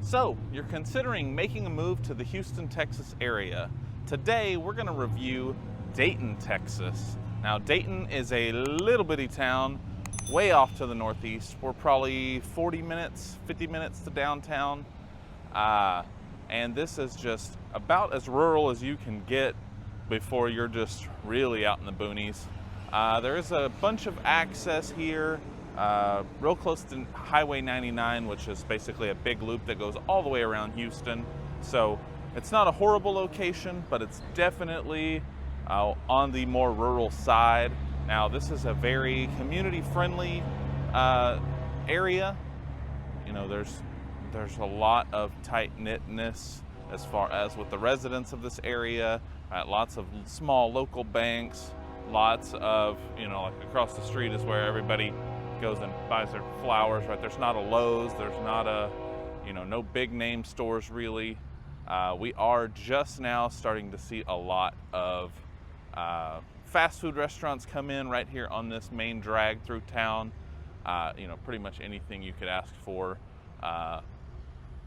So, you're considering making a move to the Houston, Texas area. Today, we're going to review Dayton, Texas. Now, Dayton is a little bitty town way off to the northeast. We're probably 40 minutes, 50 minutes to downtown. And this is just about as rural as you can get before you're just really out in the boonies. There is a bunch of access here. Real close to Highway 99, which is basically a big loop that goes all the way around Houston. So it's not a horrible location, but it's definitely on the more rural side. Now, this is a very community-friendly area. You know, there's a lot of tight-knitness as far as with the residents of this area. Lots of small local banks, lots of, like across the street is where everybody goes and buys their flowers, right? There's not a Lowe's, there's not a, no big name stores really. We are just now starting to see a lot of fast food restaurants come in right here on this main drag through town. Pretty much anything you could ask for.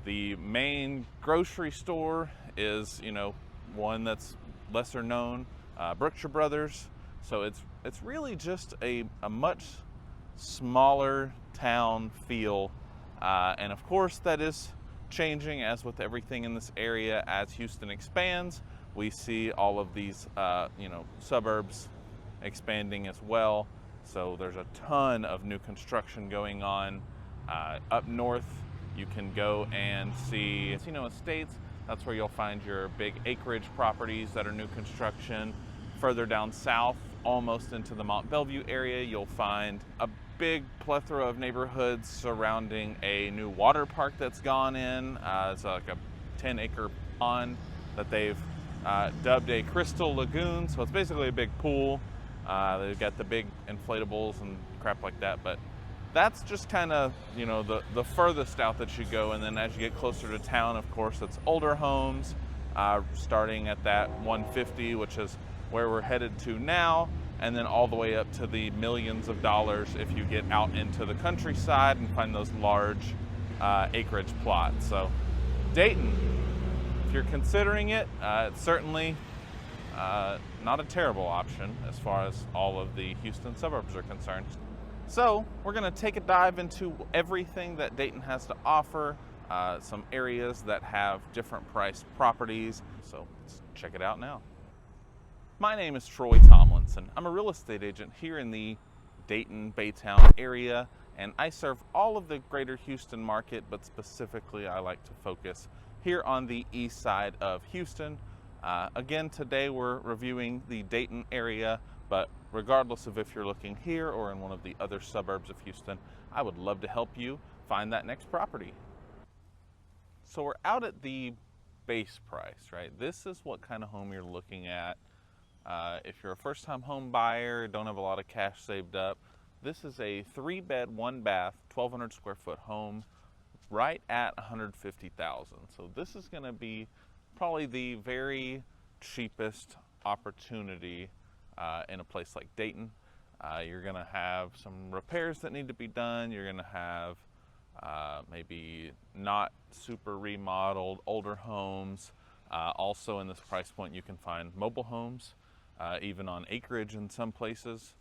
The main grocery store is, one that's lesser known, Brookshire Brothers. So it's really just a much smaller town feel, and of course that is changing as with everything in this area. As Houston expands, we see all of these suburbs expanding as well. So there's a ton of new construction going on. Up north you can go and see estates. That's where you'll find your big acreage properties that are new construction. Further down south, almost into the Mont Bellevue area, you'll find a big plethora of neighborhoods surrounding a new water park that's gone in. It's like a 10-acre pond that they've dubbed a crystal lagoon. So it's basically a big pool. They've got the big inflatables and crap like that. But that's just kind of, the furthest out that you go. And then as you get closer to town, of course, it's older homes, starting at that 150, which is where we're headed to now, and then all the way up to the millions of dollars if you get out into the countryside and find those large acreage plots. So Dayton, if you're considering it, it's certainly not a terrible option as far as all of the Houston suburbs are concerned. So we're going to take a dive into everything that Dayton has to offer, some areas that have different priced properties. So let's check it out now. My name is Troy Tomlinson. I'm a real estate agent here in the Dayton, Baytown area, and I serve all of the greater Houston market, but specifically I like to focus here on the east side of Houston. Again, today we're reviewing the Dayton area, but regardless of if you're looking here or in one of the other suburbs of Houston, I would love to help you find that next property. So we're out at the base price, right? This is what kind of home you're looking at. If you're a first-time home buyer, don't have a lot of cash saved up, this is a 3-bed, 1-bath, 1,200 square foot home right at $150,000. So this is going to be probably the very cheapest opportunity in a place like Dayton. You're going to have some repairs that need to be done. You're going to have maybe not super remodeled older homes. Also in this price point you can find mobile homes, even on acreage in some places.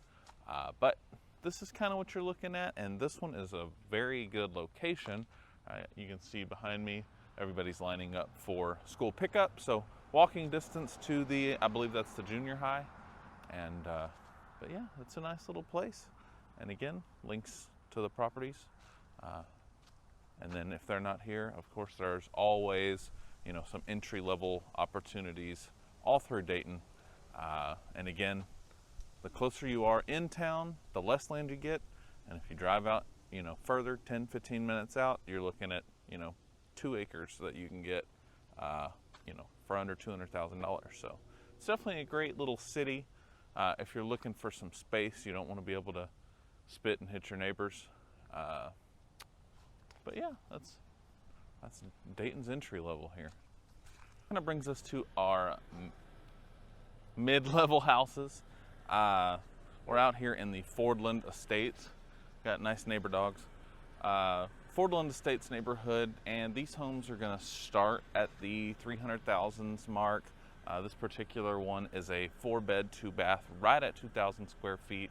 But this is kind of what you're looking at, and this one is a very good location. You can see behind me, everybody's lining up for school pickup. So walking distance to I believe that's the junior high. And, but yeah, it's a nice little place. And again, links to the properties. And then if they're not here, of course, there's always, some entry-level opportunities all through Dayton. And again, the closer you are in town, the less land you get. And if you drive out, further, 10, 15 minutes out, you're looking at, 2 acres that you can get, for under $200,000. So it's definitely a great little city. If you're looking for some space, you don't want to be able to spit and hit your neighbors. But yeah, that's Dayton's entry level here. Kind of brings us to our mid-level houses. We're out here in the Fordland Estates. Got nice neighbor dogs. Fordland Estates neighborhood, and these homes are going to start at the 300,000s mark. This particular one is a 4-bed, 2-bath, right at 2,000 square feet,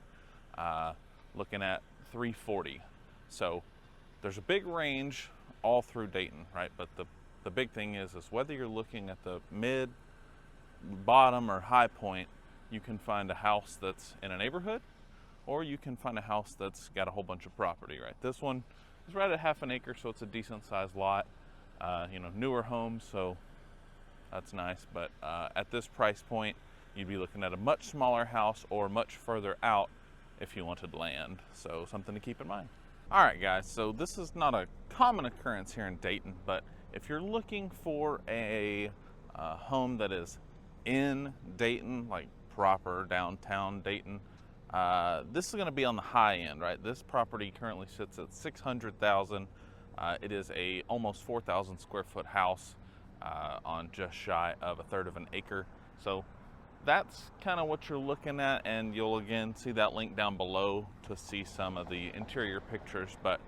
looking at 340. So there's a big range all through Dayton, right? But the big thing is whether you're looking at the mid, bottom, or high point, you can find a house that's in a neighborhood, or you can find a house that's got a whole bunch of property, right? This one is right at half an acre, so it's a decent sized lot. Newer homes, so that's nice. But at this price point, you'd be looking at a much smaller house or much further out if you wanted land. So something to keep in mind. All right, guys, so this is not a common occurrence here in Dayton, but if you're looking for a home that is in Dayton, like proper downtown Dayton, this is going to be on the high end, right? This property currently sits at $600,000. It is a almost 4,000 square foot house on just shy of a third of an acre. So that's kind of what you're looking at, and you'll again see that link down below to see some of the interior pictures. But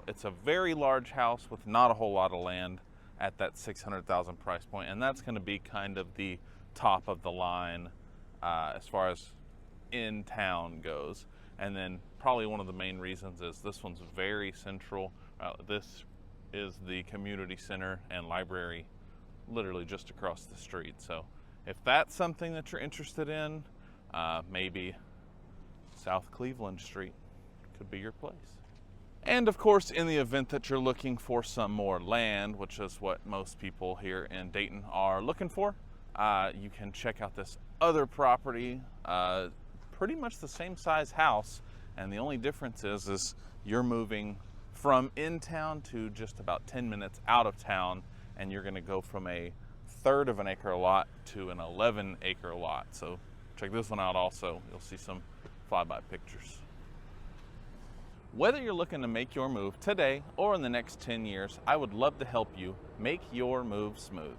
it's a very large house with not a whole lot of land at that 600,000 price point, and that's going to be kind of the top of the line as far as in town goes. And then probably one of the main reasons is this one's very central. This is the community center and library literally just across the street. So if that's something that you're interested in, maybe South Cleveland Street could be your place. And of course, in the event that you're looking for some more land, which is what most people here in Dayton are looking for, you can check out this other property, pretty much the same size house, and the only difference is you're moving from in town to just about 10 minutes out of town, and you're going to go from a third of an acre lot to an 11-acre lot. So check this one out also. You'll see some flyby pictures. Whether you're looking to make your move today or in the next 10 years, I would love to help you make your move smooth.